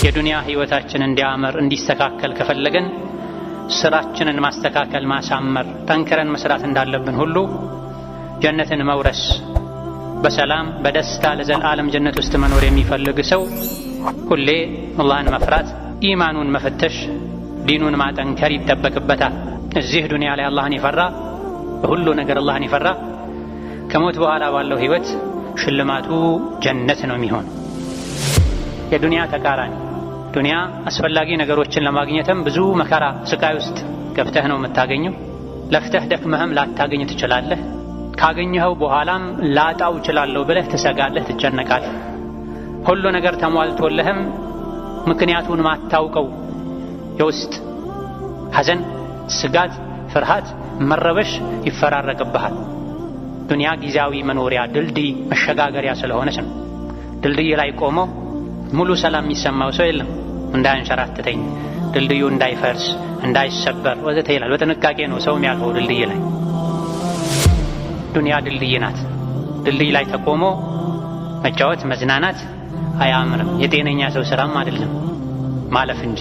የዱንያ ህይወታችን እንዲያምር እንዲስተካከል ከፈለገን ስራችንን ማስተካከል ማሳመር ጠንክረን መስራት እንዳለብን ሁሉ ጀነትን መውረስ በሰላም በደስታ ለዘላለም ጀነት ውስጥ መኖር የሚፈልግ ሰው ሁሌ አላህን መፍራት፣ ኢማኑን መፈተሽ፣ ዲኑን ማጠንከር ይጠበቅበታል። እዚህ ዱንያ ላይ አላህን የፈራ በሁሉ ነገር አላህን የፈራ ከሞት በኋላ ባለው ህይወት ሽልማቱ ጀነት ነው የሚሆን። የዱንያ ተቃራኒ ዱንያ አስፈላጊ ነገሮችን ለማግኘትም ብዙ መከራ ስቃይ ውስጥ ገብተህ ነው የምታገኘው። ለፍተህ ደክመህም ላታገኝ ትችላለህ። ካገኘኸው በኋላም ላጣው እችላለሁ ብለህ ትሰጋለህ፣ ትጨነቃለህ። ሁሉ ነገር ተሟልቶልህም ምክንያቱን ማታውቀው የውስጥ ሐዘን፣ ስጋት፣ ፍርሃት፣ መረበሽ ይፈራረቅብሃል። ዱንያ ጊዜያዊ መኖሪያ ድልድይ መሸጋገሪያ ስለሆነች ነው። ድልድይ ላይ ቆሞ ሙሉ ሰላም የሚሰማው ሰው የለም። እንዳያንሸራትተኝ፣ ድልድዩ እንዳይፈርስ እንዳይሰበር ወዘተ ይላል። በጥንቃቄ ነው ሰው የሚያልፈው ድልድይ ላይ። ዱንያ ድልድይ ናት። ድልድይ ላይ ተቆሞ መጫወት መዝናናት አያምርም። የጤነኛ ሰው ስራም አይደለም ማለፍ እንጂ።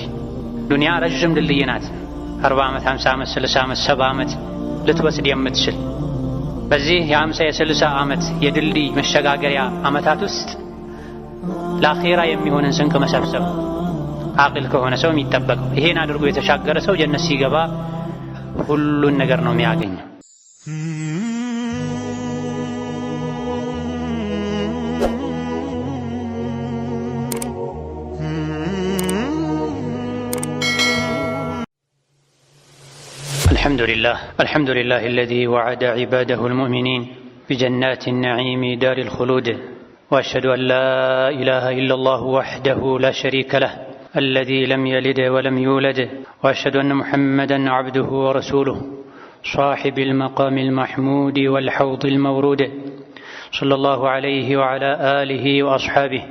ዱንያ ረጅም ድልድይ ናት። 40 ዓመት 50 ዓመት 60 ዓመት 70 ዓመት ልትወስድ የምትችል በዚህ የ50 የ60 ዓመት የድልድይ መሸጋገሪያ ዓመታት ውስጥ ለአኺራ የሚሆንን ስንቅ መሰብሰብ አቅል ከሆነ ሰው የሚጠበቀው። ይሄን አድርጎ የተሻገረ ሰው ጀነት ሲገባ ሁሉን ነገር ነው የሚያገኘው። الحمد لله الذي وعد عباده المؤمنين بجنات النعيم دار الخلود، وأشهد أن لا إله إلا الله وحده لا شريك له الذي لم يلد ولم يولد، وأشهد أن محمدا عبده ورسوله صاحب المقام المحمود والحوض المورود، صلى الله عليه وعلى آله وأصحابه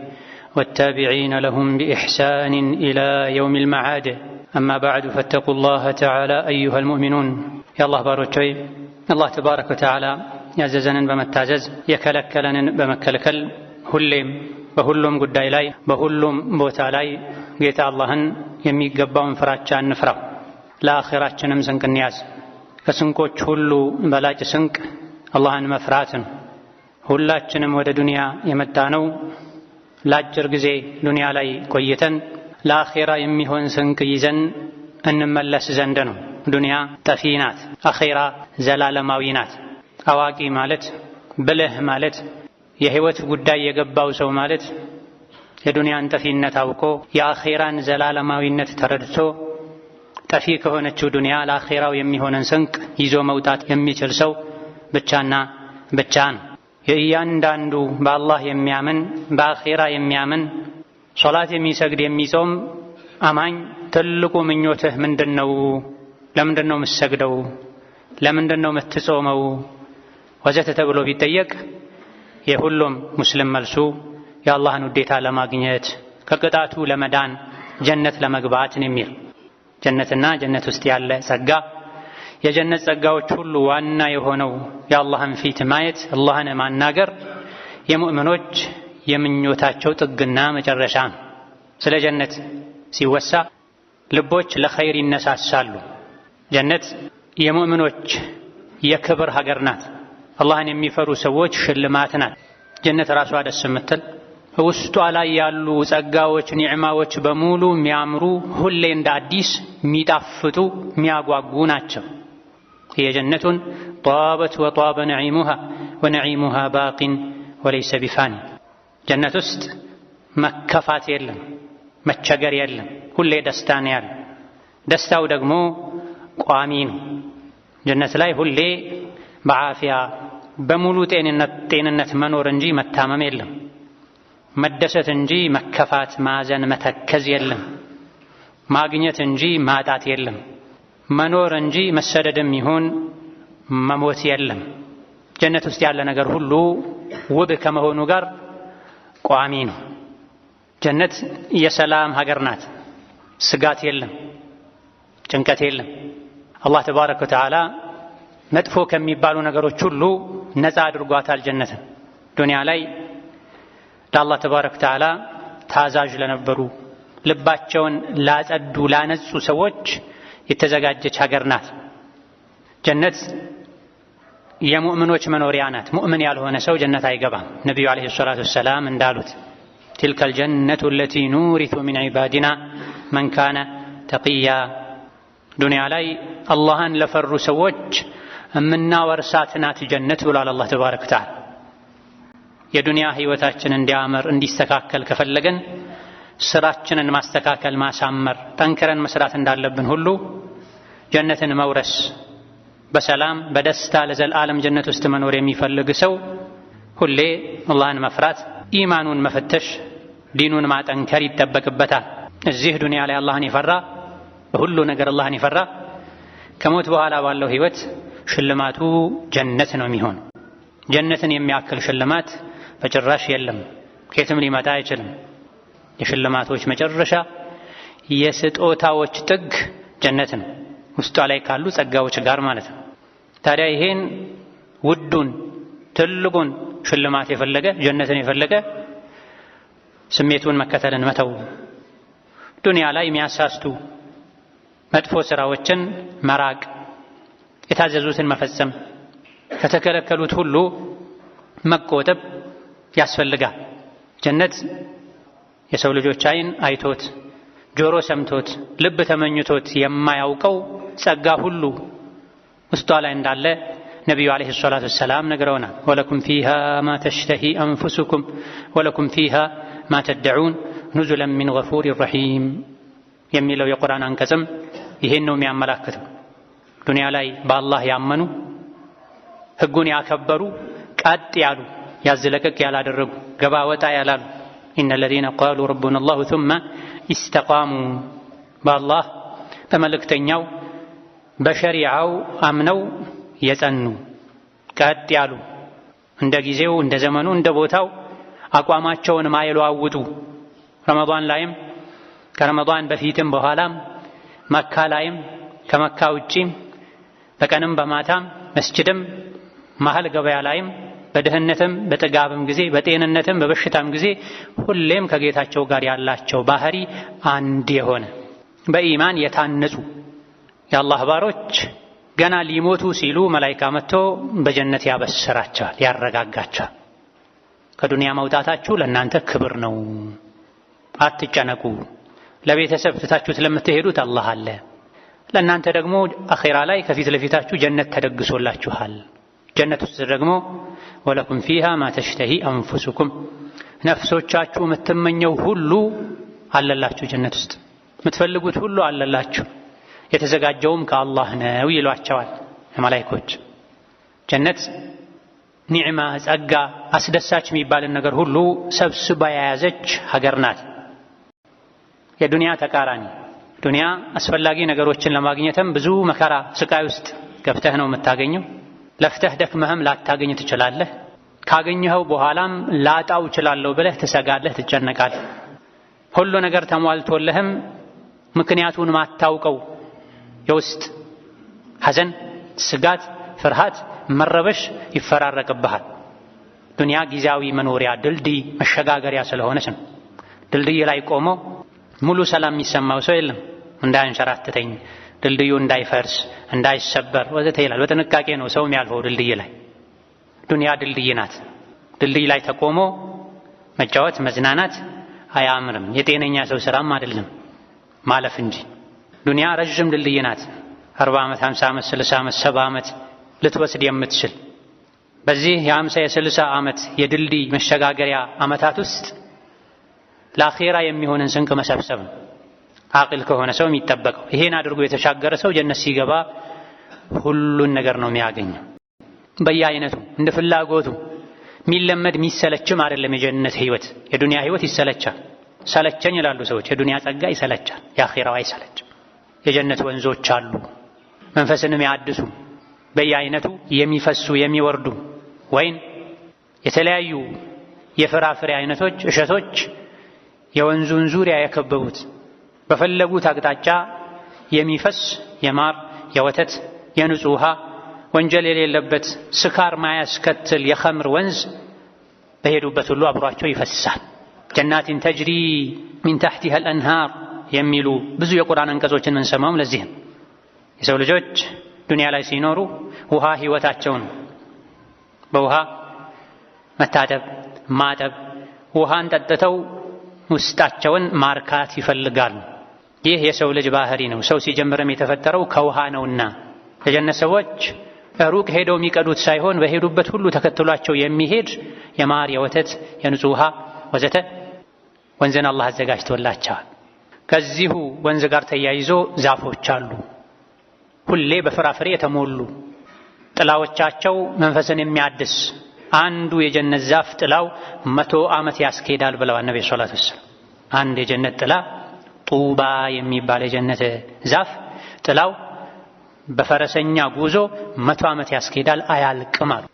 والتابعين لهم بإحسان إلى يوم المعاد. أما بعد فاتقوا الله تعالى أيها المؤمنون. يا الله باروتوي الله تبارك وتعالى ያዘዘንን በመታዘዝ የከለከለንን በመከልከል ሁሌም በሁሉም ጉዳይ ላይ በሁሉም ቦታ ላይ ጌታ አላህን የሚገባውን ፍራቻ እንፍራው። ለአኺራችንም ስንቅ እንያዝ። ከስንቆች ሁሉ በላጭ ስንቅ አላህን መፍራት ነው። ሁላችንም ወደ ዱንያ የመጣነው ለአጭር ጊዜ ዱንያ ላይ ቆይተን ለአኺራ የሚሆን ስንቅ ይዘን እንመለስ ዘንድ ነው። ዱንያ ጠፊ ናት፣ አኺራ ዘላለማዊ ናት። አዋቂ ማለት ብልህ ማለት የህይወት ጉዳይ የገባው ሰው ማለት የዱንያን ጠፊነት አውቆ የአኺራን ዘላለማዊነት ተረድቶ ጠፊ ከሆነችው ዱንያ ለአኺራው የሚሆንን ስንቅ ይዞ መውጣት የሚችል ሰው ብቻና ብቻ ነው። የእያንዳንዱ በአላህ የሚያምን በአኺራ የሚያምን ሶላት የሚሰግድ የሚጾም አማኝ ትልቁ ምኞትህ ምንድነው? ለምንድነው የምትሰግደው? ለምንድነው የምትጾመው? ወዘተ ተብሎ ቢጠየቅ የሁሉም ሙስሊም መልሱ የአላህን ውዴታ ለማግኘት ከቅጣቱ ለመዳን ጀነት ለመግባት ነው የሚል። ጀነትና ጀነት ውስጥ ያለ ጸጋ የጀነት ጸጋዎች ሁሉ ዋና የሆነው የአላህን ፊት ማየት አላህን ማናገር የሙእሚኖች የምኞታቸው ጥግና መጨረሻ ነው። ስለ ጀነት ሲወሳ ልቦች ለኸይር ይነሳሳሉ። ጀነት የሙእሚኖች የክብር ሀገር ናት። አላህን የሚፈሩ ሰዎች ሽልማት ናት። ጀነት ራሷ ደስ የምትል ውስጧ ላይ ያሉ ጸጋዎች ኒዕማዎች በሙሉ የሚያምሩ ሁሌ እንደ አዲስ የሚጣፍጡ የሚያጓጉ ናቸው። የጀነቱን ጧበት ወጧበ ነዒሙሃ ወነዒሙሃ ባቂን ወለይሰ ቢፋኒ። ጀነት ውስጥ መከፋት የለም፣ መቸገር የለም፣ ሁሌ ደስታ ነው ያለ። ደስታው ደግሞ ቋሚ ነው። ጀነት ላይ ሁሌ በዓፊያ በሙሉ ጤንነት መኖር እንጂ መታመም የለም። መደሰት እንጂ መከፋት፣ ማዘን፣ መተከዝ የለም። ማግኘት እንጂ ማጣት የለም። መኖር እንጂ መሰደድም ይሁን መሞት የለም። ጀነት ውስጥ ያለ ነገር ሁሉ ውብ ከመሆኑ ጋር ቋሚ ነው። ጀነት የሰላም ሀገር ናት። ስጋት የለም፣ ጭንቀት የለም። አላህ ተባረከ ወተዓላ መጥፎ ከሚባሉ ነገሮች ሁሉ ነፃ አድርጓታል ጀነትን። ዱንያ ላይ ለአላህ ተባረከ ወተዓላ ታዛዥ ለነበሩ ልባቸውን ላጸዱ ላነጹ ሰዎች የተዘጋጀች ሀገር ናት። ጀነት የሙእሚኖች መኖሪያ ናት። ሙእሚን ያልሆነ ሰው ጀነት አይገባም። ነቢዩ አለይሂ ሰላቱ ወሰላም እንዳሉት ቲልከል ጀነቱ አለቲ ኑሪቱ ሚን ዒባዲና መን ካነ ተቂያ። ዱንያ ላይ አላህን ለፈሩ ሰዎች እምናወርሳት ናት ጀነት ብሏል አላህ ተባረከ ወተዓላ። የዱንያ ህይወታችን እንዲያምር እንዲስተካከል ከፈለገን ስራችንን ማስተካከል ማሳመር ጠንክረን መስራት እንዳለብን ሁሉ ጀነትን መውረስ በሰላም በደስታ ለዘላለም ጀነት ውስጥ መኖር የሚፈልግ ሰው ሁሌ አላህን መፍራት፣ ኢማኑን መፈተሽ፣ ዲኑን ማጠንከር ይጠበቅበታል። እዚህ ዱንያ ላይ አላህን የፈራ በሁሉ ነገር አላህን የፈራ ከሞት በኋላ ባለው ህይወት ሽልማቱ ጀነት ነው የሚሆን። ጀነትን የሚያክል ሽልማት በጭራሽ የለም፣ ከየትም ሊመጣ አይችልም። የሽልማቶች መጨረሻ የስጦታዎች ጥግ ጀነት ነው፣ ውስጧ ላይ ካሉ ጸጋዎች ጋር ማለት ነው። ታዲያ ይሄን ውዱን ትልቁን ሽልማት የፈለገ ጀነትን የፈለገ ስሜቱን መከተልን መተው፣ ዱንያ ላይ የሚያሳስቱ መጥፎ ስራዎችን መራቅ፣ የታዘዙትን መፈጸም፣ ከተከለከሉት ሁሉ መቆጠብ ያስፈልጋል። ጀነት የሰው ልጆች አይን አይቶት ጆሮ ሰምቶት ልብ ተመኝቶት የማያውቀው ጸጋ ሁሉ ውስጧ ላይ እንዳለ ነቢዩ አለይሂ ሰላቱ ወሰላም ነግረውናል። ወለኩም ፊሃ ማ ተሽተሂ አንፉሱኩም ወለኩም ፊሃ ማ ተድዑን ኑዙለን ሚን ገፉር ረሒም የሚለው የቁርአን አንቀጽም ይሄን ነው የሚያመላክተው። ዱንያ ላይ በአላህ ያመኑ ህጉን ያከበሩ ቀጥ ያሉ ያዝለቀቅ ያላደረጉ ገባ ወጣ ያላሉ ኢነ ለዚነ ቃሉ ረቡና አላሁ ثم ኢስተቃሙ በአላህ በመልእክተኛው በሸሪዓው አምነው የጸኑ ቀጥ ያሉ እንደ ጊዜው እንደ ዘመኑ እንደ ቦታው አቋማቸውን ማይለዋውጡ ረመዳን ላይም ከረመዳን በፊትም በኋላም መካ ላይም ከመካ ውጪም በቀንም በማታም መስጂድም መሀል ገበያ ላይም በድህነትም በጥጋብም ጊዜ በጤንነትም በበሽታም ጊዜ ሁሌም ከጌታቸው ጋር ያላቸው ባህሪ አንድ የሆነ በኢማን የታነጹ የአላህ ባሮች ገና ሊሞቱ ሲሉ መላኢካ መጥቶ በጀነት ያበስራቸዋል፣ ያረጋጋቸዋል። ከዱንያ መውጣታችሁ ለእናንተ ክብር ነው፣ አትጨነቁ። ለቤተሰብ ትታችሁት ለምትሄዱት አላህ አለ። ለእናንተ ደግሞ አኺራ ላይ ከፊት ለፊታችሁ ጀነት ተደግሶላችኋል። ጀነት ውስጥ ደግሞ ወለኩም ፊሃ ማ ተሽተሂ አንፉሱኩም ነፍሶቻችሁ የምትመኘው ሁሉ አለላችሁ። ጀነት ውስጥ የምትፈልጉት ሁሉ አለላችሁ። የተዘጋጀውም ከአላህ ነው ይሏቸዋል መላእክቶች። ጀነት ኒዕማ፣ ጸጋ፣ አስደሳች የሚባልን ነገር ሁሉ ሰብስባ የያዘች ሀገር ናት። የዱንያ ተቃራኒ ዱንያ አስፈላጊ ነገሮችን ለማግኘትም ብዙ መከራ ስቃይ ውስጥ ገብተህ ነው የምታገኘው። ለፍተህ ደክመህም ላታገኝ ትችላለህ። ካገኘኸው በኋላም ላጣው እችላለሁ ብለህ ትሰጋለህ፣ ትጨነቃለህ። ሁሉ ነገር ተሟልቶልህም ምክንያቱን ማታውቀው የውስጥ ሐዘን፣ ስጋት፣ ፍርሃት፣ መረበሽ ይፈራረቅብሃል። ዱንያ ጊዜያዊ መኖሪያ ድልድይ መሸጋገሪያ ስለሆነች ነው። ድልድይ ላይ ቆሞ ሙሉ ሰላም የሚሰማው ሰው የለም። እንዳያንሸራትተኝ፣ ድልድዩ እንዳይፈርስ እንዳይሰበር ወዘተ ይላል። በጥንቃቄ ነው ሰው የሚያልፈው ድልድይ ላይ። ዱንያ ድልድይ ናት። ድልድይ ላይ ተቆሞ መጫወት መዝናናት አያምርም። የጤነኛ ሰው ስራም አይደለም ማለፍ እንጂ። ዱንያ ረዥም ድልድይ ናት። 40 ዓመት 50 ዓመት 60 ዓመት 70 ዓመት ልትወስድ የምትችል በዚህ የ50 የ60 ዓመት የድልድይ መሸጋገሪያ ዓመታት ውስጥ ለአኺራ የሚሆንን ስንቅ መሰብሰብ ነው አቂል ከሆነ ሰው የሚጠበቀው። ይሄን አድርጎ የተሻገረ ሰው ጀነት ሲገባ ሁሉን ነገር ነው የሚያገኘው በየአይነቱ እንደ ፍላጎቱ። የሚለመድ የሚሰለችም አይደለም የጀነት ህይወት። የዱንያ ህይወት ይሰለቻል። ሰለቸኝ ይላሉ ሰዎች። የዱንያ ጸጋ ይሰለቻል፣ የአኺራው አይሰለችም። የጀነት ወንዞች አሉ መንፈስንም ያድሱ በየአይነቱ የሚፈሱ የሚወርዱ ወይን የተለያዩ የፍራፍሬ አይነቶች እሸቶች የወንዙን ዙሪያ የከበቡት በፈለጉት አቅጣጫ የሚፈስ የማር የወተት የንጹህ ውሃ ወንጀል የሌለበት ስካር ማያስከትል የኸምር ወንዝ በሄዱበት ሁሉ አብሯቸው ይፈሳል። ጀናትን ተጅሪ ሚን ተሕቲሃ አልአንሃር የሚሉ ብዙ የቁርአን አንቀጾችን የምንሰማውም ለዚህ ነው። የሰው ልጆች ዱንያ ላይ ሲኖሩ ውሃ ህይወታቸው ነው። በውሃ መታጠብ፣ ማጠብ፣ ውሃን ጠጥተው ውስጣቸውን ማርካት ይፈልጋሉ። ይህ የሰው ልጅ ባህሪ ነው። ሰው ሲጀምርም የተፈጠረው ከውሃ ነውና የጀነት ሰዎች ሩቅ ሄደው የሚቀዱት ሳይሆን በሄዱበት ሁሉ ተከትሏቸው የሚሄድ የማር፣ የወተት፣ የንጹህ ውሃ ወዘተ ወንዝን አላህ አዘጋጅቶላቸዋል። ከዚሁ ወንዝ ጋር ተያይዞ ዛፎች አሉ፣ ሁሌ በፍራፍሬ የተሞሉ ጥላዎቻቸው መንፈስን የሚያድስ። አንዱ የጀነት ዛፍ ጥላው 100 ዓመት ያስኬዳል ብለዋል ነብዩ ሰለላሁ ዐለይሂ ወሰለም። አንድ የጀነት ጥላ ጡባ የሚባል የጀነት ዛፍ ጥላው በፈረሰኛ ጉዞ 100 ዓመት ያስኬዳል፣ አያልቅም አሉ።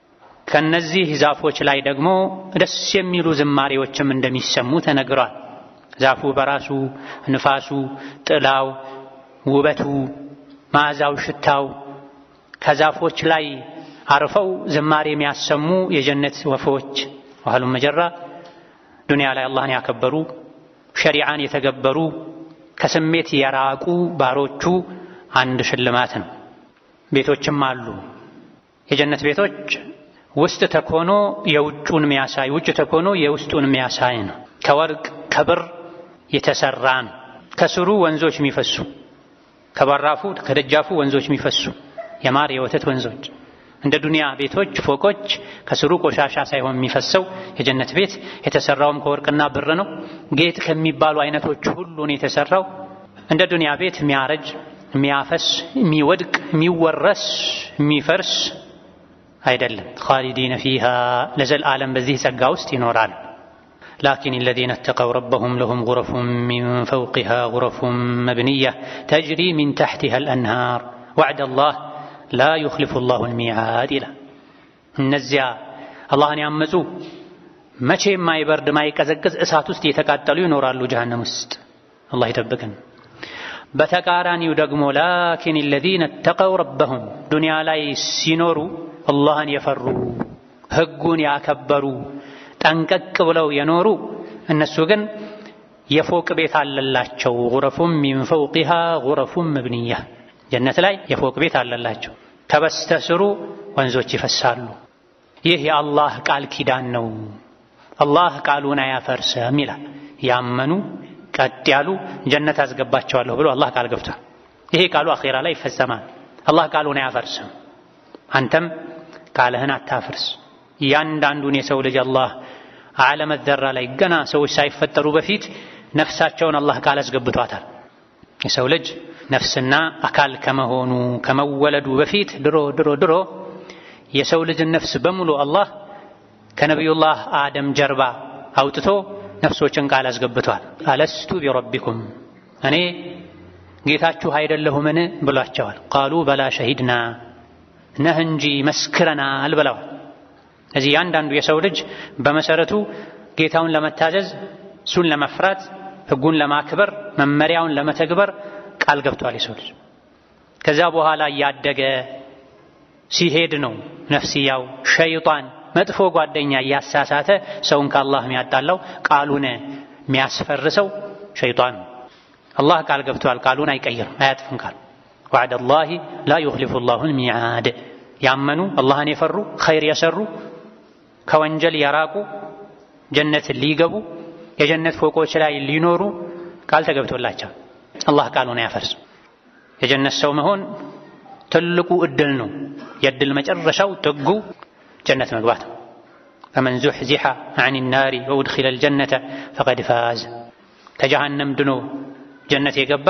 ከነዚህ ዛፎች ላይ ደግሞ ደስ የሚሉ ዝማሬዎችም እንደሚሰሙ ተነግሯል። ዛፉ በራሱ ንፋሱ፣ ጥላው፣ ውበቱ፣ መዓዛው፣ ሽታው ከዛፎች ላይ አርፈው ዝማሬ የሚያሰሙ የጀነት ወፎች ወህሉም መጀራ ዱንያ ላይ አላህን ያከበሩ ሸሪዓን የተገበሩ ከስሜት የራቁ ባሮቹ አንድ ሽልማት ነው። ቤቶችም አሉ። የጀነት ቤቶች ውስጥ ተኮኖ የውጩን የሚያሳይ ውጭ ተኮኖ የውስጡን የሚያሳይ ነው። ከወርቅ ከብር የተሰራ ነው። ከስሩ ወንዞች የሚፈሱ ከበራፉ ከደጃፉ ወንዞች የሚፈሱ የማር የወተት ወንዞች። እንደ ዱንያ ቤቶች ፎቆች ከስሩ ቆሻሻ ሳይሆን የሚፈሰው የጀነት ቤት የተሰራውም ከወርቅና ብር ነው። ጌጥ ከሚባሉ አይነቶች ሁሉ ነው የተሰራው። እንደ ዱንያ ቤት የሚያረጅ የሚያፈስ የሚወድቅ የሚወረስ የሚፈርስ አይደለም። ኻሊዲነ ፊሃ ለዘልዓለም በዚህ ጸጋ ውስጥ ይኖራል። ላኪን الذين اتقوا ربهم لهم غرف من فوقها غرف مبنية تجري من تحتها الأنهار وعد الله لا يخلف الله الميعاد ይላል። እነዚያ አላህን ያመፁ መቼም ማይበርድ ማይቀዘቅዝ እሳት ውስጥ የተቃጠሉ ይኖራሉ ጀሃነም ውስጥ። አላህ ይጠብቀን። በተቃራኒው ደግሞ ላኪን الذين اتقوا ربهم ዱንያ ላይ ሲኖሩ አላህን የፈሩ ህጉን ያከበሩ ጠንቀቅ ብለው የኖሩ እነሱ ግን የፎቅ ቤት አለላቸው። ጉረፉም ሚን ፈውቂሃ ጉረፉም መብንያ ጀነት ላይ የፎቅ ቤት አለላቸው። ከበስተስሩ ወንዞች ይፈሳሉ። ይህ የአላህ ቃል ኪዳን ነው። አላህ ቃሉን አያፈርስም ይላል። ያመኑ ቀጥ ያሉ ጀነት አስገባቸዋለሁ ብሎ አላህ ቃል ገብቷል። ይሄ ቃሉ አኺራ ላይ ይፈጸማል። አላህ ቃሉን አያፈርስም። አንተም ቃልህን አታፍርስ። ያንዳንዱን የሰው ልጅ አላህ ዓለም ዘራ ላይ ገና ሰዎች ሳይፈጠሩ በፊት ነፍሳቸውን አላህ ቃል አስገብቷታል። የሰው ልጅ ነፍስና አካል ከመሆኑ ከመወለዱ በፊት ድሮ የሰው ልጅን ነፍስ በሙሉ አላህ ከነቢዩላህ አደም ጀርባ አውጥቶ ነፍሶችን ቃል አስገብቷል። አለስቱ ቢረቢኩም እኔ ጌታችሁ አይደለሁምን ብሏቸዋል። ቃሉ በላ ሸሂድና ነህ እንጂ መስክረናል ብለዋል። እዚህ ያንዳንዱ የሰው ልጅ በመሰረቱ ጌታውን ለመታዘዝ እሱን ለመፍራት ህጉን ለማክበር መመሪያውን ለመተግበር ቃል ገብቷል የሰው ልጅ። ከዛ በኋላ እያደገ ሲሄድ ነው ነፍስያው ሸይጣን መጥፎ ጓደኛ እያሳሳተ ሰውን ከአላህ የሚያጣላው ቃሉን የሚያስፈርሰው ሸይጣን። አላህ ቃል ገብቷል፣ ቃሉን አይቀይርም፣ አያጥፍም። ቃል ወዐደ አላህ ላ ዩኽሊፉ አላሁ አልሚዓድ። ያመኑ አላህን የፈሩ ኸይር የሰሩ ከወንጀል የራቁ ጀነት ሊገቡ የጀነት ፎቆች ላይ ሊኖሩ ቃል ተገብቶላቸው አላህ ቃሉን አያፈርስም። የጀነት ሰው መሆን ትልቁ እድል ነው። የእድል መጨረሻው ጥጉ ጀነት መግባት ነው። ፈመን ዙሕዚሐ ዐኒ ናሪ ወኡድኺለ አልጀነተ ፈቀድ ፋዝ። ከጀሃነም ድኖ ጀነት የገባ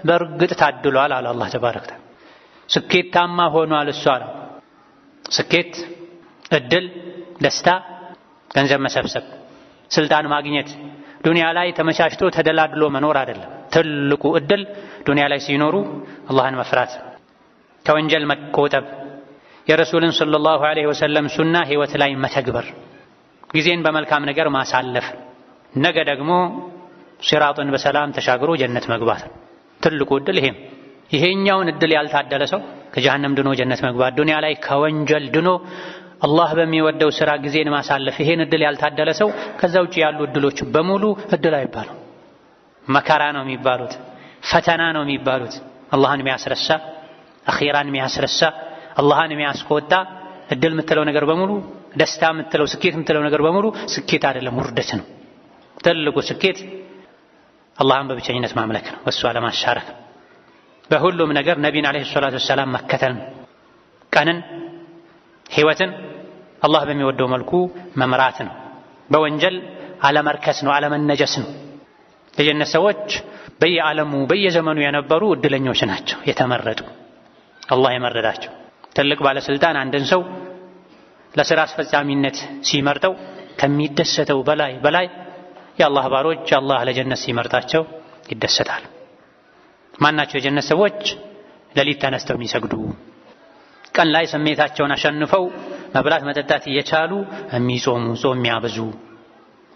በእርግጥ ታድሏል አለ አላህ ተባረከ ወተዓላ። ስኬታማ ሆኗል እሱ አለ። ስኬት፣ እድል፣ ደስታ፣ ገንዘብ መሰብሰብ፣ ስልጣን ማግኘት፣ ዱንያ ላይ ተመቻችቶ ተደላድሎ መኖር አይደለም። ትልቁ እድል ዱንያ ላይ ሲኖሩ አላህን መፍራት፣ ከወንጀል መቆጠብ፣ የረሱልን ሰለላሁ ዐለይሂ ወሰለም ሱና ህይወት ላይ መተግበር፣ ጊዜን በመልካም ነገር ማሳለፍ፣ ነገ ደግሞ ሲራጥን በሰላም ተሻግሮ ጀነት መግባት። ትልቁ እድል ይሄም። ይሄኛውን እድል ያልታደለ ሰው ከጀሃነም ድኖ ጀነት መግባት፣ ዱንያ ላይ ከወንጀል ድኖ አላህ በሚወደው ስራ ጊዜን ማሳለፍ ይሄን እድል ያልታደለ ሰው ከዛ ውጪ ያሉ እድሎች በሙሉ እድል አይባሉ፣ መከራ ነው የሚባሉት፣ ፈተና ነው የሚባሉት። አላህን የሚያስረሳ አኺራን የሚያስረሳ አላህን የሚያስቆጣ እድል የምትለው ነገር በሙሉ ደስታ የምትለው ስኬት የምትለው ነገር በሙሉ ስኬት አይደለም፣ ውርደት ነው። ትልቁ ስኬት አላህን በብቸኝነት ማምለክ ነው፣ በሱ አለማሻረክ። በሁሉም ነገር ነቢን አለይሂ ሰላቱ ወሰላም መከተል ነው። ቀንን ህይወትን አላህ በሚወደው መልኩ መምራት ነው። በወንጀል አለመርከስ ነው፣ አለመነጀስ ነው። የጀነት ሰዎች በየዓለሙ በየዘመኑ የነበሩ እድለኞች ናቸው፣ የተመረጡ አላህ የመረዳቸው። ትልቅ ባለስልጣን አንድን ሰው ለሥራ አስፈጻሚነት ሲመርጠው ከሚደሰተው በላይ የአላህ ባሮች አላህ ለጀነት ሲመርጣቸው ይደሰታል። ማናቸው የጀነት ሰዎች? ሌሊት ተነስተው የሚሰግዱ፣ ቀን ላይ ስሜታቸውን አሸንፈው መብላት መጠጣት እየቻሉ የሚጾሙ፣ ጾም የሚያበዙ፣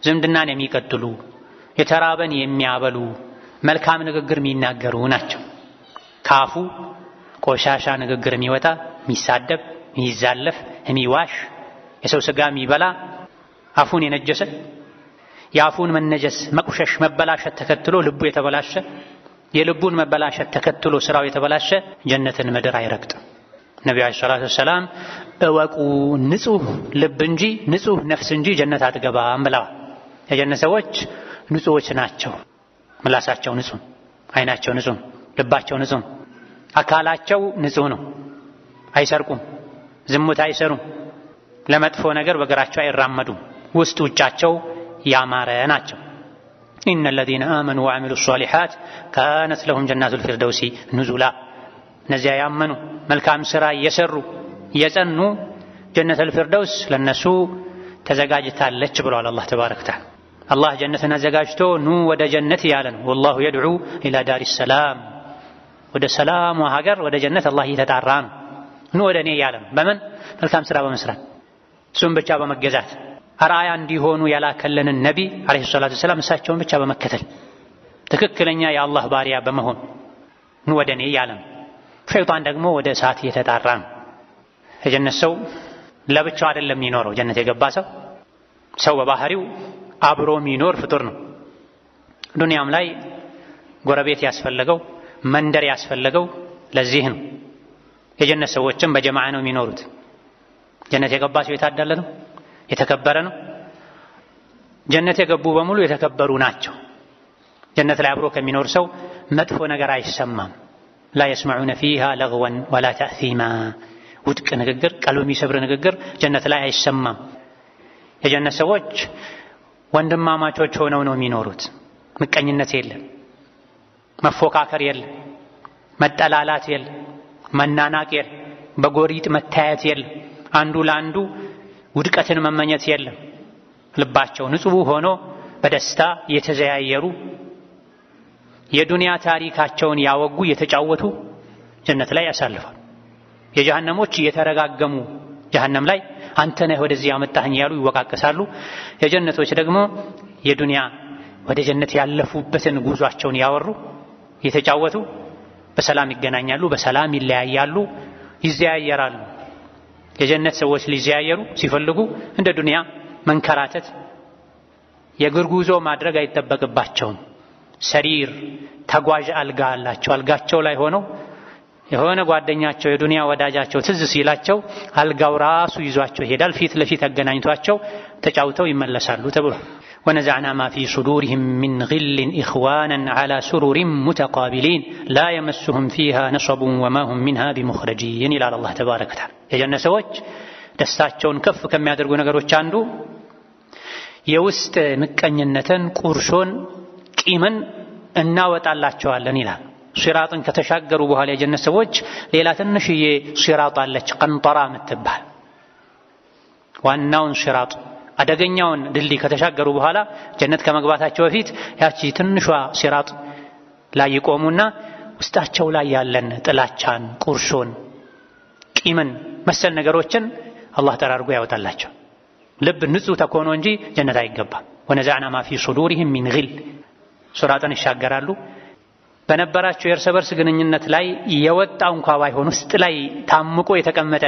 ዝምድናን የሚቀጥሉ፣ የተራበን የሚያበሉ፣ መልካም ንግግር የሚናገሩ ናቸው። ካፉ ቆሻሻ ንግግር የሚወጣ፣ የሚሳደብ፣ የሚዛለፍ፣ የሚዋሽ፣ የሰው ስጋ የሚበላ፣ አፉን የነጀሰ የአፉን መነጀስ መቁሸሽ መበላሸት ተከትሎ ልቡ የተበላሸ፣ የልቡን መበላሸት ተከትሎ ስራው የተበላሸ ጀነትን ምድር አይረግጥም። ነብዩ አለይሂ ሰላቱ ወሰላም እወቁ ንጹህ ልብ እንጂ ንጹህ ነፍስ እንጂ ጀነት አትገባም ብለዋል። የጀነት ሰዎች ንጹዎች ናቸው። ምላሳቸው ንጹህ፣ አይናቸው ንጹህ፣ ልባቸው ንጹህ፣ አካላቸው ንጹህ ነው። አይሰርቁም፣ ዝሙት አይሰሩም፣ ለመጥፎ ነገር በእግራቸው አይራመዱም። ውስጥ ውጫቸው ያማረ ናቸው። ኢነ الذين آمنوا وعملوا الصالحات كانت لهم جنات الفردوس نزلا። እነዚያ ያመኑ መልካም ስራ እየሰሩ እየጸኑ ጀነተል ፊርደውስ ለነሱ ተዘጋጅታለች ብሏል አላህ ተባረከ ወተዓላ። አላህ ጀነትን አዘጋጅቶ ኑ ወደ ጀነት እያለ ነው። ወላሁ የድዑ ኢላ ዳሪ ሰላም፣ ወደ ሰላሙ ሀገር ወደ ጀነት አላህ እየተጣራ ነው። ኑ ወደ እኔ እያለ ነው። በምን? መልካም ስራ በመስራት እሱም ብቻ በመገዛት አርአያ እንዲሆኑ ያላከለንን ነቢ አለይሂ ሰላቱ ወሰላም እሳቸውን ብቻ በመከተል ትክክለኛ የአላህ ባሪያ በመሆን ኑ ወደ እኔ እያለ ነው። ሸይጣን ደግሞ ወደ እሳት እየተጣራ ነው። የጀነት ሰው ለብቻው አይደለም የሚኖረው። ጀነት የገባ ሰው በባህሪው አብሮ የሚኖር ፍጡር ነው። ዱንያም ላይ ጎረቤት ያስፈለገው መንደር ያስፈለገው ለዚህ ነው። የጀነት ሰዎችም በጀማዓ ነው የሚኖሩት። ጀነት የገባ ሰው የታደለ ነው፣ የተከበረ ነው። ጀነት የገቡ በሙሉ የተከበሩ ናቸው። ጀነት ላይ አብሮ ከሚኖር ሰው መጥፎ ነገር አይሰማም። ላ የስመዑነ ፊሃ ለግወን ወላ ተእሲማ፣ ውድቅ ንግግር፣ ቀልብ የሚሰብር ንግግር ጀነት ላይ አይሰማም። የጀነት ሰዎች ወንድማማቾች ሆነው ነው የሚኖሩት። ምቀኝነት የለም፣ መፎካከር የለም፣ መጠላላት የለም፣ መናናቅ የለም፣ በጎሪጥ መታየት የለም፣ አንዱ ለአንዱ ውድቀትን መመኘት የለም። ልባቸው ንጹህ ሆኖ በደስታ እየተዘያየሩ የዱንያ ታሪካቸውን ያወጉ እየተጫወቱ ጀነት ላይ ያሳልፋል። የጀሃነሞች እየተረጋገሙ ጀሃነም ላይ አንተ ነህ ወደዚህ ያመጣኸኝ ያሉ ይወቃቀሳሉ። የጀነቶች ደግሞ የዱንያ ወደ ጀነት ያለፉበትን ጉዟቸውን ያወሩ እየተጫወቱ በሰላም ይገናኛሉ፣ በሰላም ይለያያሉ፣ ይዘያየራሉ። የጀነት ሰዎች ሊዘያየሩ ሲፈልጉ እንደ ዱንያ መንከራተት የእግር ጉዞ ማድረግ አይጠበቅባቸውም። ሰሪር ተጓዥ አልጋ አላቸው። አልጋቸው ላይ ሆነው የሆነ ጓደኛቸው የዱንያ ወዳጃቸው ትዝ ሲላቸው አልጋው ራሱ ይዟቸው ይሄዳል። ፊት ለፊት አገናኝቷቸው ተጫውተው ይመለሳሉ ተብሎ ወነዘዕና ማ ፊ ሱዱሪሂም ሚን ግልን ኢኽዋናን ዐላ ሱሩሪን ሙተቃቢሊን ላ የመሱሁም ፊሃ ነሰቡን ወማ ሁም ሚንሃ ቢሙኽረጂን ይላል አላህ ተባረከ ወተዓላ። የጀነት ሰዎች ደስታቸውን ከፍ ከሚያደርጉ ነገሮች አንዱ የውስጥ ምቀኝነትን፣ ቁርሾን፣ ቂምን እናወጣላቸዋለን ይላል። ሲራጥን ከተሻገሩ በኋላ የጀነት ሰዎች ሌላ ትንሽዬ ሲራጥ አለች፣ ቀንጠራ የምትባል ዋናውን ሲራጥ አደገኛውን ድልድይ ከተሻገሩ በኋላ ጀነት ከመግባታቸው በፊት ያቺ ትንሿ ሲራጥ ላይ ይቆሙና ውስጣቸው ላይ ያለን ጥላቻን፣ ቁርሾን፣ ቂምን መሰል ነገሮችን አላህ ጠራርጎ ያወጣላቸው። ልብ ንጹህ ተኮኖ እንጂ ጀነት አይገባም። ወነዘዕና ማ ፊ ሱዱሪሂም ሚን ግል ሲራጥን ይሻገራሉ። በነበራቸው የእርስ በርስ ግንኙነት ላይ የወጣው እንኳ ባይሆን ውስጥ ላይ ታምቆ የተቀመጠ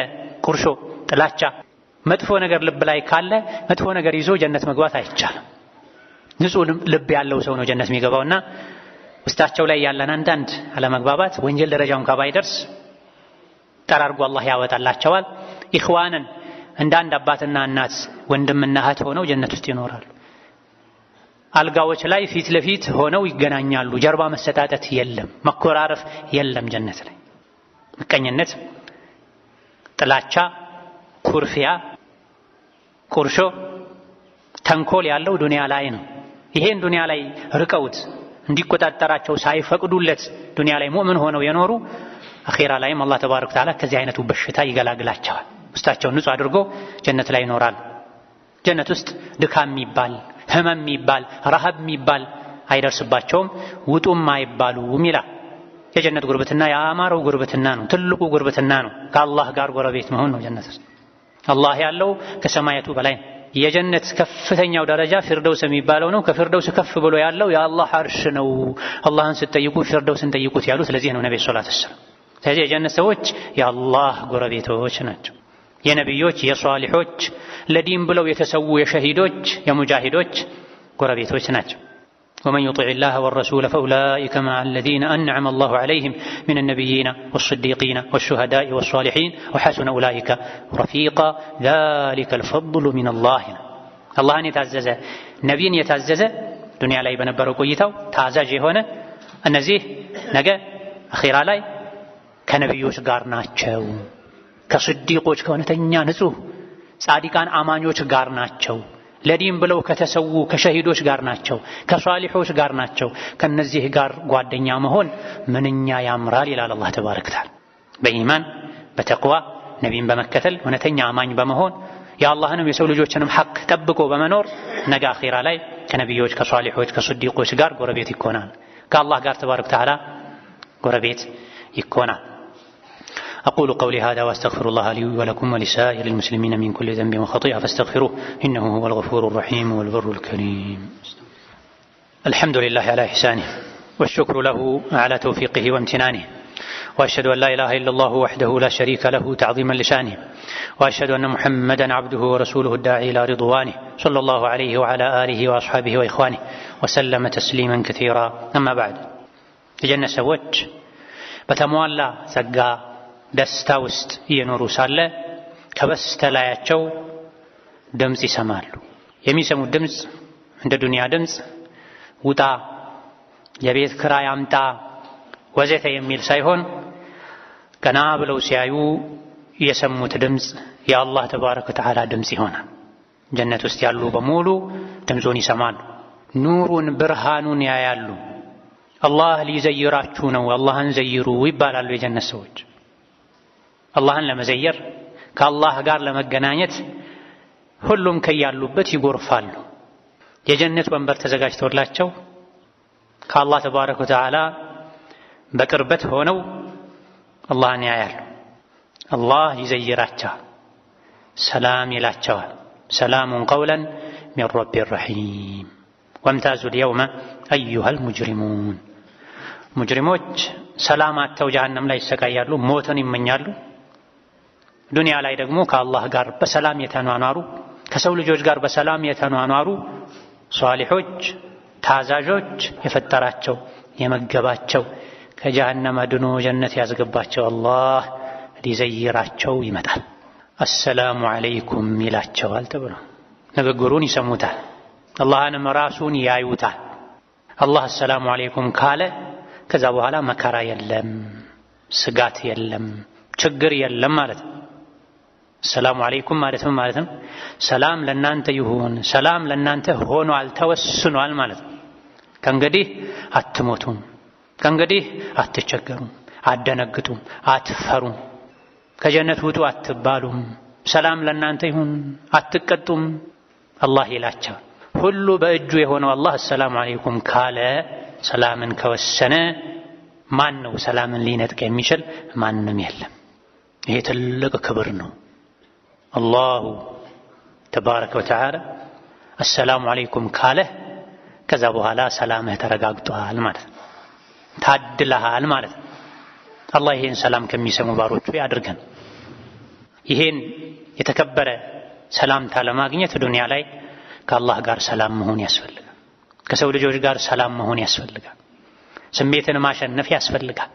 ቁርሾ፣ ጥላቻ፣ መጥፎ ነገር ልብ ላይ ካለ መጥፎ ነገር ይዞ ጀነት መግባት አይቻልም። ንጹህ ልብ ያለው ሰው ነው ጀነት የሚገባውና ውስጣቸው ላይ ያለን አንዳንድ አለመግባባት ወንጀል ደረጃውን ባይደርስ ጠራርጎ አላህ ያወጣላቸዋል። ኢኽዋንን እንደ አንድ አባትና እናት ወንድምና እህት ሆነው ጀነት ውስጥ ይኖራሉ። አልጋዎች ላይ ፊት ለፊት ሆነው ይገናኛሉ። ጀርባ መሰጣጠት የለም፣ መኮራረፍ የለም ጀነት ላይ። ምቀኝነት፣ ጥላቻ፣ ኩርፊያ፣ ቁርሾ፣ ተንኮል ያለው ዱንያ ላይ ነው። ይሄን ዱንያ ላይ ርቀውት እንዲቆጣጠራቸው ሳይፈቅዱለት ዱንያ ላይ ሙእምን ሆነው የኖሩ አኺራ ላይም አላህ ተባረከ ወተዓላ ከዚህ አይነቱ በሽታ ይገላግላቸዋል። ውስጣቸውን ንጹህ አድርጎ ጀነት ላይ ይኖራል። ጀነት ውስጥ ድካም የሚባል ህመም የሚባል ረሃብ የሚባል አይደርስባቸውም። ውጡም አይባሉም ይላል። የጀነት ጉርብትና ያማረው ጉርብትና ነው። ትልቁ ጉርብትና ነው። ከአላህ ጋር ጎረቤት መሆን ነው ጀነት ውስጥ። አላህ ያለው ከሰማያቱ በላይ ነው። የጀነት ከፍተኛው ደረጃ ፊርደውስ የሚባለው ነው። ከፊርደውስ ከፍ ብሎ ያለው የአላህ አርሽ ነው። አላህን ስትጠይቁ ፊርደውስን ጠይቁት ያሉት ስለዚህ ነው ነብዩ ሰለላሁ ዐለይሂ ወሰለም። ስለዚህ የጀነት ሰዎች የአላህ ጎረቤቶች ናቸው። የነቢዮች፣ የሷሊሖች፣ ለዲን ብለው የተሰዉ የሸሂዶች፣ የሙጃሂዶች ጎረቤቶች ናቸው። ومن يطع الله والرسول فأولئك مع الذين أنعم الله عليهم من النبيين والصديقين والشهداء والصالحين وحسن أولئك رفيقا ذلك الفضل من الله. الله يتعزز نبي يتعزز دنيا ላይ በነበረው ቆይታው ታዛዥ የሆነ እነዚህ ነገ አኺራ ላይ ከነቢዮች ጋር ናቸው። ከስዲቆች ከእውነተኛ ንጹህ ጻድቃን አማኞች ጋር ናቸው። ለዲን ብለው ከተሰዉ ከሸሂዶች ጋር ናቸው። ከሷሊሖች ጋር ናቸው። ከነዚህ ጋር ጓደኛ መሆን ምንኛ ያምራል ይላል አላህ ተባረከ ወተዓላ። በኢማን በተቅዋ ነቢይን በመከተል እውነተኛ አማኝ በመሆን የአላህንም የሰው ልጆችንም ሐቅ ጠብቆ በመኖር ነገ አኺራ ላይ ከነቢዮች ከሷሊሖች ከስዲቆች ጋር ጎረቤት ይኮናል። ከአላህ ጋር ተባረከ ወተዓላ ጎረቤት ይኮናል። أقول قولي هذا وأستغفر الله لي ولكم ولسائر المسلمين من كل ذنب وخطيئة فاستغفروه إنه هو الغفور الرحيم والبر الكريم. الحمد لله على إحسانه والشكر له على توفيقه وامتنانه، وأشهد أن لا إله إلا الله وحده لا شريك له تعظيما لشانه، وأشهد أن محمدا عبده ورسوله الداعي إلى رضوانه صلى الله عليه وعلى آله وأصحابه وإخوانه وسلم تسليما كثيرا. أما بعد، የጀነት ሰዎች በተሟላ ጸጋ ደስታ ውስጥ እየኖሩ ሳለ ከበስተላያቸው ድምፅ ይሰማሉ። የሚሰሙት ድምፅ እንደ ዱንያ ድምፅ ውጣ፣ የቤት ኪራይ አምጣ ወዘተ የሚል ሳይሆን ገና ብለው ሲያዩ የሰሙት ድምፅ የአላህ ተባረከ ወተዓላ ድምፅ ይሆናል። ጀነት ውስጥ ያሉ በሙሉ ድምፁን ይሰማሉ። ኑሩን ብርሃኑን ያያሉ። አላህ ሊዘይራችሁ ነው፣ አላህን ዘይሩ ይባላሉ የጀነት ሰዎች። አላህን ለመዘየር ከአላህ ጋር ለመገናኘት ሁሉም ከያሉበት ይጎርፋሉ። የጀነት ወንበር ተዘጋጅቶላቸው ከአላህ ተባረከ ወተዓላ በቅርበት ሆነው አላህን ያያሉ። አላህ ይዘይራቸዋል፣ ሰላም ይላቸዋል። ሰላሙን ቀውለን ሚን ረቢር ረሒም ወምታዙል የውመ አዩሀል ሙጅሪሙን። ሙጅሪሞች ሰላም አጥተው ጀሀነም ላይ ይሰቃያሉ፣ ሞትን ይመኛሉ። ዱንያ ላይ ደግሞ ከአላህ ጋር በሰላም የተኗኗሩ ከሰው ልጆች ጋር በሰላም የተኗኗሩ ሷሊሖች ታዛዦች የፈጠራቸው የመገባቸው ከጀሀነም አድኖ ጀነት ያስገባቸው አላህ ሊዘይራቸው ይመጣል። አሰላሙ አለይኩም ይላቸዋል ተብሎ ንግግሩን ይሰሙታል። አላህንም ራሱን ያዩታል። አላህ አሰላሙ አለይኩም ካለ ከዛ በኋላ መከራ የለም፣ ስጋት የለም፣ ችግር የለም ማለት ነው። ሰላሙ አለይኩም ማለት ምን ማለት ነው? ሰላም ለናንተ ይሁን፣ ሰላም ለናንተ ሆኗል፣ ተወስኗል ማለት ነው። ከእንግዲህ አትሞቱም፣ ከእንግዲህ አትቸገሩም፣ አትደነግጡም፣ አትፈሩም፣ ከጀነት ውጡ አትባሉም፣ ሰላም ለናንተ ይሁን፣ አትቀጡም አላህ ይላቸዋል። ሁሉ በእጁ የሆነው አላህ አሰላሙ አለይኩም ካለ ሰላምን ከወሰነ ማን ነው ሰላምን ሊነጥቅ የሚችል? ማንም የለም። ይሄ ትልቅ ክብር ነው። አላሁ ተባረከ ወተዓላ አሰላሙ አለይኩም ካለ ከዛ በኋላ ሰላምህ ተረጋግጧል ማለት ነው። ታድለሃል ማለት ነው። አላህ ይሄን ሰላም ከሚሰሙ ባሮቹ ያድርገን። ይሄን የተከበረ ሰላምታ ለማግኘት ዱንያ ላይ ከአላህ ጋር ሰላም መሆን ያስፈልጋል። ከሰው ልጆች ጋር ሰላም መሆን ያስፈልጋል። ስሜትን ማሸነፍ ያስፈልጋል።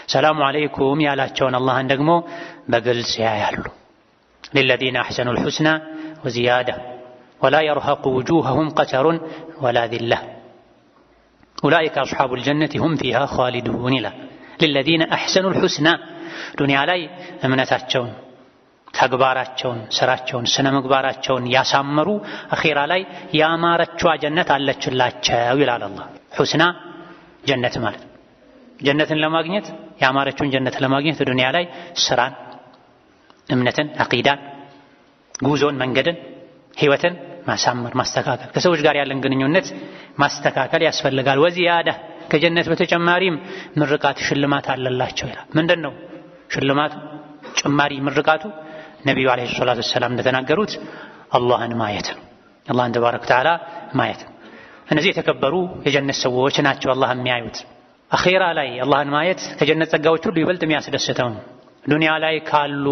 ሰላሙ አለይኩም ያላቸውን አላህን ደግሞ በግልጽ ያያሉ። ሊለዚነ አሕሰኑል ሑስና ወዚያዳ ወላ የርሀቁ ውጁሀሁም ቀተሩን ወላ ዚላ ኡላኢከ አስሓቡል ጀነቲ ሁም ፊሃ ኻሊዱን ይላል። ሊለዚነ አሕሰኑል ሑስና ዱንያ ላይ እምነታቸውን፣ ተግባራቸውን፣ ስራቸውን፣ ስነ ምግባራቸውን ያሳመሩ አኺራ ላይ ያማረችዋ ጀነት አለችላቸው ይላል አላህ። ሑስና ጀነት ማለት ነው። ጀነትን ለማግኘት ያማረችውን ጀነት ለማግኘት ዱንያ ላይ ስራን፣ እምነትን፣ አቂዳን፣ ጉዞን፣ መንገድን፣ ህይወትን ማሳመር ማስተካከል፣ ከሰዎች ጋር ያለን ግንኙነት ማስተካከል ያስፈልጋል። ወዚያዳ ከጀነት በተጨማሪም ምርቃት ሽልማት አለላቸው ይላል። ምንድን ነው ሽልማቱ? ጭማሪ ምርቃቱ ነቢዩ ዓለይሂ ሰላቱ ወሰላም እንደተናገሩት አላህን ማየት ነው። አላህን ተባረከ ወተዓላ ማየት ነው። እነዚህ የተከበሩ የጀነት ሰዎች ናቸው አላህ የሚያዩት። አኺራ ላይ አላህን ማየት ከጀነት ጸጋዎች ሁሉ ይበልጥ የሚያስደስተው ነው። ዱንያ ላይ ካሉ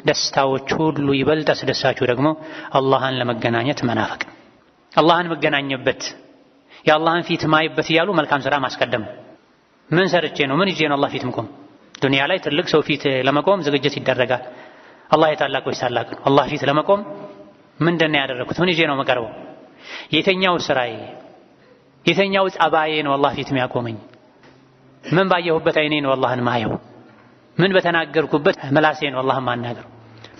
ደስታዎች ሁሉ ይበልጥ አስደሳችሁ ደግሞ አላህን ለመገናኘት መናፈቅ፣ አላህን መገናኘበት፣ የአላህን ፊት ማይበት እያሉ መልካም ሥራ ማስቀደም። ምን ሰርቼ ነው ምን ይዤ ነው አላህ ፊት ምቆም? ዱንያ ላይ ትልቅ ሰው ፊት ለመቆም ዝግጅት ይደረጋል። አላህ የታላቅ ወይስ ታላቅ ነው? አላህ ፊት ለመቆም ምንድነው ያደረኩት? ምን ይዤ ነው መቀርበው? የተኛው ስራዬ፣ የተኛው ጸባዬ ነው አላህ ፊት የሚያቆመኝ? ምን ባየሁበት አይኔ ነው አላህን ማየው? ምን በተናገርኩበት ምላሴ ነው አላህን ማናገር?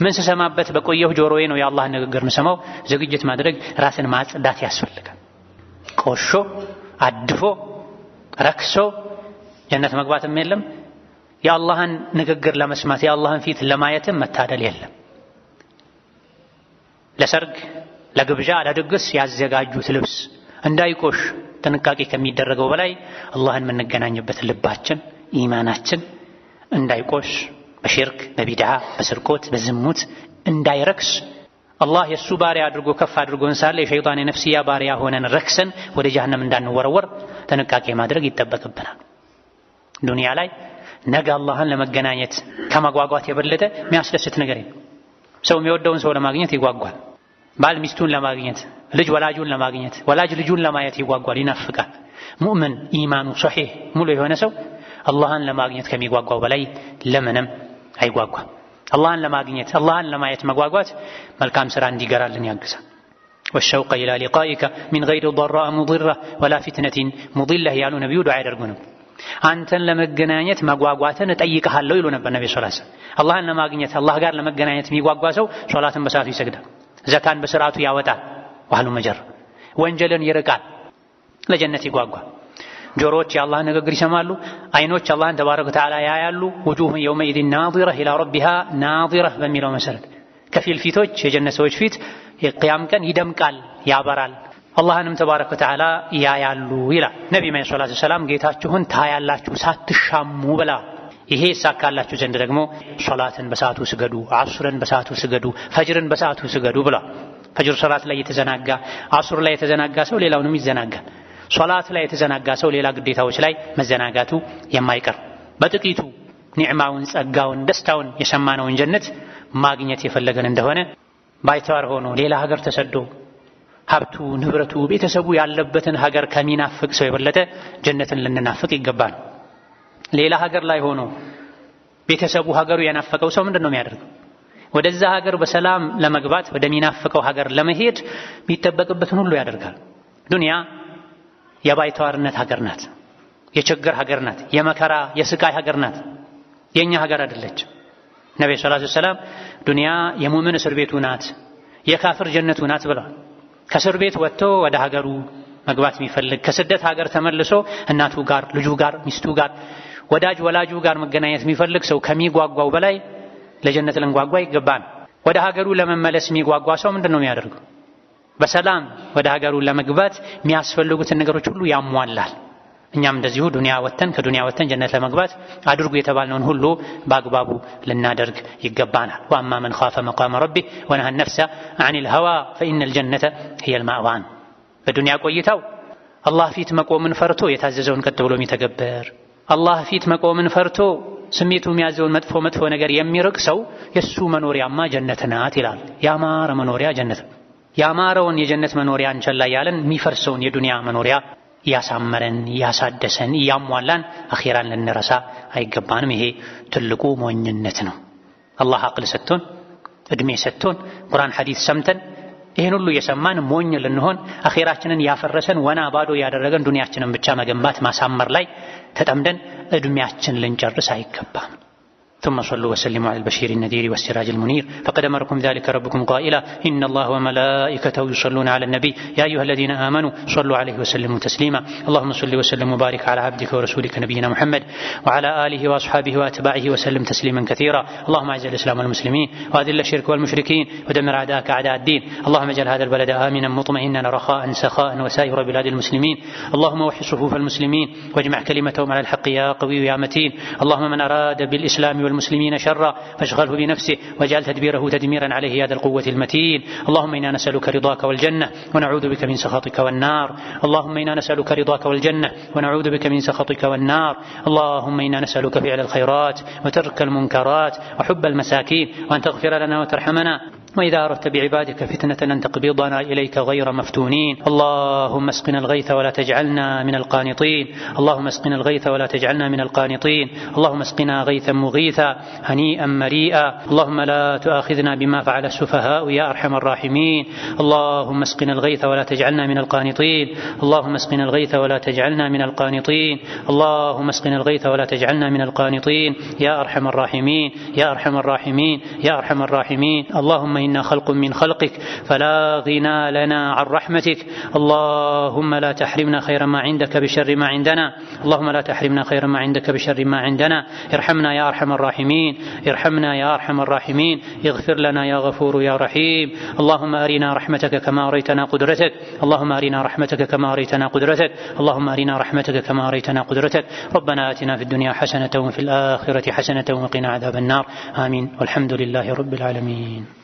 ምን ስሰማበት በቆየሁ ጆሮዬ ነው የአላህን ንግግር የምሰማው? ዝግጅት ማድረግ፣ ራስን ማጽዳት ያስፈልጋል። ቆሾ አድፎ ረክሶ ጀነት መግባትም የለም። የአላህን ንግግር ለመስማት የአላህን ፊት ለማየትም መታደል የለም። ለሰርግ፣ ለግብዣ፣ ለድግስ ያዘጋጁት ልብስ እንዳይቆሽ ጥንቃቄ ከሚደረገው በላይ አላህን የምንገናኝበት ልባችን፣ ኢማናችን እንዳይቆሽ በሽርክ፣ በቢድዓ፣ በስርቆት፣ በዝሙት እንዳይረክስ አላህ የእሱ ባሪያ አድርጎ ከፍ አድርጎን ሳለ የሸይጣን የነፍስያ ባሪያ ሆነን ረክሰን ወደ ጀሃነም እንዳንወረወር ጥንቃቄ ማድረግ ይጠበቅብናል። ዱንያ ላይ ነገ አላህን ለመገናኘት ከመጓጓት የበለጠ የሚያስደስት ነገር የለም። ሰው የሚወደውን ሰው ለማግኘት ይጓጓል። ባል ሚስቱን ለማግኘት፣ ልጅ ወላጁን ለማግኘት፣ ወላጅ ልጁን ለማየት ይጓጓል፣ ይናፍቃል። ሙእምን ኢማኑ ሶሒህ ሙሉ የሆነ ሰው አላህን ለማግኘት ከሚጓጓው በላይ ለምንም አይጓጓም። አላህን ለማግኘት አላህን ለማየት መጓጓት መልካም ሥራ እንዲገራልን ያግዛል። ወሸውቀ ኢላ ሊቃኢከ ሚን ገይሪ ضራእ ሙضራ ወላ ፊትነቲን ሙضለህ ያሉ ነቢዩ ዱዓ ያደርጉ ነበር። አንተን ለመገናኘት መጓጓትን እጠይቅሃለሁ ይሉ ነበር ነቢ ሰለላሁ ዐለይሂ ወሰለም። አላህን ለማግኘት አላህ ጋር ለመገናኘት የሚጓጓ ሰው ሶላትን በሰዓቱ ይሰግዳል፣ ዘካን በስርዓቱ ያወጣል፣ ዋህሉ መጀር ወንጀልን ይርቃል፣ ለጀነት ይጓጓል። ጆሮዎች የአላህን ንግግር ይሰማሉ፣ አይኖች አላህን ተባረከ ወተዓላ ያያሉ። ውጁህ የውመኢዚን ናዚረህ ኢላ ረቢሃ ናዚረህ በሚለው መሰረት ከፊል ፊቶች የጀነት ሰዎች ፊት የቅያም ቀን ይደምቃል፣ ያበራል፣ አላህንም ተባረከ ወተዓላ ያያሉ ይላል ነቢ መሐመድ ሰለላሁ ዐለይሂ ወሰለም። ጌታችሁን ታያላችሁ ሳትሻሙ ብላ። ይሄ ይሳካላችሁ ዘንድ ደግሞ ሶላትን በሰዓቱ ስገዱ፣ ዐስርን በሰዓቱ ስገዱ፣ ፈጅርን በሰዓቱ ስገዱ ብላ። ፈጅር ሶላት ላይ የተዘናጋ፣ ዐስር ላይ የተዘናጋ ሰው ሌላውንም ይዘናጋል። ሶላት ላይ የተዘናጋ ሰው ሌላ ግዴታዎች ላይ መዘናጋቱ የማይቀር። በጥቂቱ ኒዕማውን፣ ጸጋውን፣ ደስታውን የሰማነውን ጀነት ማግኘት የፈለገን እንደሆነ ባይተዋር ሆኖ ሌላ ሀገር ተሰዶ ሀብቱ፣ ንብረቱ፣ ቤተሰቡ ያለበትን ሀገር ከሚናፍቅ ሰው የበለጠ ጀነትን ልንናፍቅ ይገባል። ሌላ ሀገር ላይ ሆኖ ቤተሰቡ ሀገሩ የናፈቀው ሰው ምንድን ነው የሚያደርገው? ወደዛ ሀገር በሰላም ለመግባት ወደሚናፍቀው ሀገር ለመሄድ የሚጠበቅበትን ሁሉ ያደርጋል። ዱንያ የባይተዋርነት ሀገር ናት፣ የችግር ሀገር ናት፣ የመከራ የስቃይ ሀገር ናት። የኛ ሀገር አይደለች። ነብዩ ሰለላሁ ዐለይሂ ወሰለም ዱንያ የሙእምን እስር ቤቱ ናት፣ የካፍር ጀነቱ ናት ብለዋል። ከእስር ቤት ወጥቶ ወደ ሀገሩ መግባት የሚፈልግ ከስደት ሀገር ተመልሶ እናቱ ጋር፣ ልጁ ጋር፣ ሚስቱ ጋር፣ ወዳጅ ወላጁ ጋር መገናኘት የሚፈልግ ሰው ከሚጓጓው በላይ ለጀነት ልንጓጓ ይገባል። ወደ ሀገሩ ለመመለስ የሚጓጓ ሰው ምንድን ነው የሚያደርገው? በሰላም ወደ ሀገሩ ለመግባት የሚያስፈልጉትን ነገሮች ሁሉ ያሟላል። እኛም እንደዚሁ ዱንያ ወተን ከዱንያ ወተን ጀነት ለመግባት አድርጉ የተባልነውን ሁሉ በአግባቡ ልናደርግ ይገባናል። ወአማ መን ኻፈ መቃመ ረቢህ ወነሃ ነፍሰ ዐኒል ሀዋ ፈኢነል ጀነተ ሂየል ማእዋን። በዱንያ ቆይታው አላህ ፊት መቆምን ፈርቶ የታዘዘውን ቀጥ ብሎ የሚተገበር አላህ ፊት መቆምን ፈርቶ ስሜቱ የሚያዘውን መጥፎ ነገር የሚርቅ ሰው የሱ መኖሪያማ ጀነት ናት ይላል። ያማረ መኖሪያ ጀነት። ያማረውን የጀነት መኖሪያ እንቸላ ያለን የሚፈርሰውን የዱንያ መኖሪያ ያሳመረን ያሳደሰን ያሟላን አኺራን ልንረሳ አይገባንም። ይሄ ትልቁ ሞኝነት ነው። አላህ አቅል ሰጥቶን እድሜ ሰጥቶን ቁርአን ሐዲስ ሰምተን ይሄን ሁሉ የሰማን ሞኝ ልንሆን አኺራችንን ያፈረሰን ወና ባዶ ያደረገን ዱንያችንን ብቻ መገንባት ማሳመር ላይ ተጠምደን እድሜያችን ልንጨርስ አይገባም። ثم صلوا وسلموا على البشير النذير والسراج المنير فقد أمركم ذلك ربكم قائلا إن الله وملائكته يصلون على النبي يا أيها الذين آمنوا صلوا عليه وسلموا تسليما اللهم صل وسلم وبارك على عبدك ورسولك نبينا محمد وعلى آله وأصحابه وأتباعه وسلم تسليما كثيرا اللهم أعز الإسلام والمسلمين وأذل الشرك والمشركين ودمر أعداءك أعداء الدين اللهم اجعل هذا البلد آمنا مطمئنا رخاء سخاء وسائر بلاد المسلمين اللهم وحد صفوف المسلمين واجمع كلمتهم على الحق يا قوي يا متين اللهم من أراد بالإسلام والمسلمين شرا فاشغله بنفسه واجعل تدبيره تدميرا عليه يا ذا القوة المتين اللهم إنا نسألك رضاك والجنة ونعوذ بك من سخطك والنار اللهم إنا نسألك رضاك والجنة ونعوذ بك من سخطك والنار اللهم إنا نسألك فعل الخيرات وترك المنكرات وحب المساكين وأن تغفر لنا وترحمنا وإذا أردت بعبادك فتنة أن تقبضنا إليك غير مفتونين اللهم اسقنا الغيث ولا تجعلنا من القانطين اللهم اسقنا الغيث ولا تجعلنا من القانطين اللهم اسقنا غيثا مغيثا هنيئا مريئا اللهم لا تؤاخذنا بما فعل السفهاء يا أرحم الراحمين اللهم اسقنا الغيث ولا تجعلنا من القانطين اللهم اسقنا الغيث ولا تجعلنا من القانطين اللهم اسقنا الغيث ولا تجعلنا من القانطين يا أرحم الراحمين يا أرحم الراحمين يا أرحم الراحمين اللهم إنا خلق من خلقك فلا غنى لنا عن رحمتك اللهم لا تحرمنا خير ما عندك بشر ما عندنا اللهم لا تحرمنا خير ما عندك بشر ما عندنا ارحمنا يا أرحم الراحمين ارحمنا يا أرحم الراحمين اغفر لنا يا غفور يا رحيم اللهم أرنا رحمتك كما أريتنا قدرتك اللهم أرنا رحمتك كما أريتنا قدرتك اللهم أرنا رحمتك كما أريتنا قدرتك ربنا آتنا في الدنيا حسنة وفي الآخرة حسنة وقنا عذاب النار آمين والحمد لله رب العالمين.